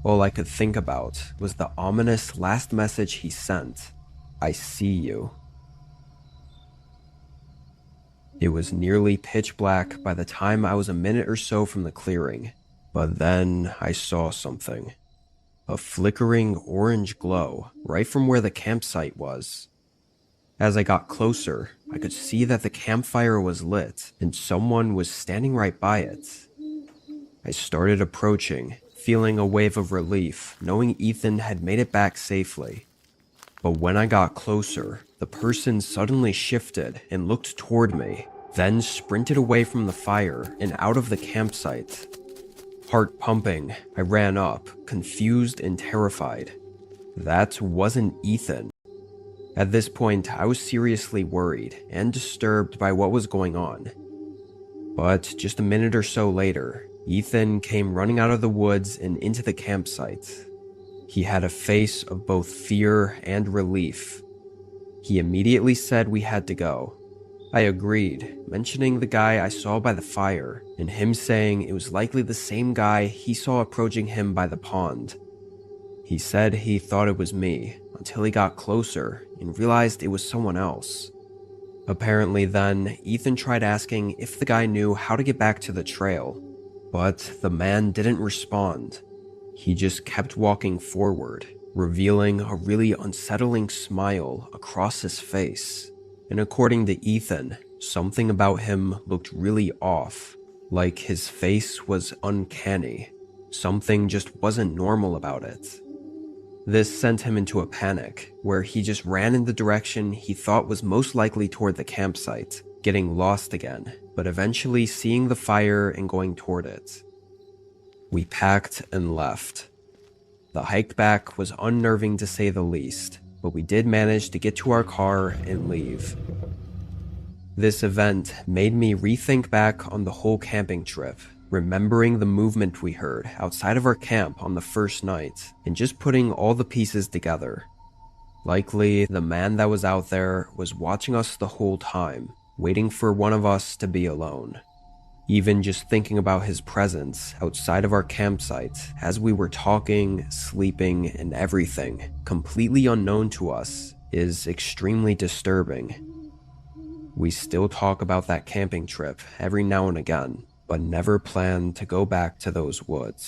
All I could think about was the ominous last message he sent. I see you. It was nearly pitch black by the time I was a minute or so from the clearing, but then I saw something. A flickering orange glow right from where the campsite was. As I got closer, I could see that the campfire was lit and someone was standing right by it. I started approaching, feeling a wave of relief, knowing Ethan had made it back safely. But when I got closer, the person suddenly shifted and looked toward me, then sprinted away from the fire and out of the campsite. Heart pumping, I ran up, confused and terrified. That wasn't Ethan. At this point, I was seriously worried and disturbed by what was going on. But just a minute or so later, Ethan came running out of the woods and into the campsite. He had a face of both fear and relief. He immediately said we had to go. I agreed, mentioning the guy I saw by the fire, and him saying it was likely the same guy he saw approaching him by the pond. He said he thought it was me, until he got closer and realized it was someone else. Apparently then, Ethan tried asking if the guy knew how to get back to the trail, but the man didn't respond. He just kept walking forward, revealing a really unsettling smile across his face. And according to Ethan, something about him looked really off, like his face was uncanny. Something just wasn't normal about it. This sent him into a panic, where he just ran in the direction he thought was most likely toward the campsite, getting lost again, but eventually seeing the fire and going toward it. We packed and left. The hike back was unnerving to say the least, but we did manage to get to our car and leave. This event made me rethink back on the whole camping trip, remembering the movement we heard outside of our camp on the first night, and just putting all the pieces together. Likely, the man that was out there was watching us the whole time, waiting for one of us to be alone. Even just thinking about his presence outside of our campsite as we were talking, sleeping, and everything, completely unknown to us, is extremely disturbing. We still talk about that camping trip every now and again, but never plan to go back to those woods.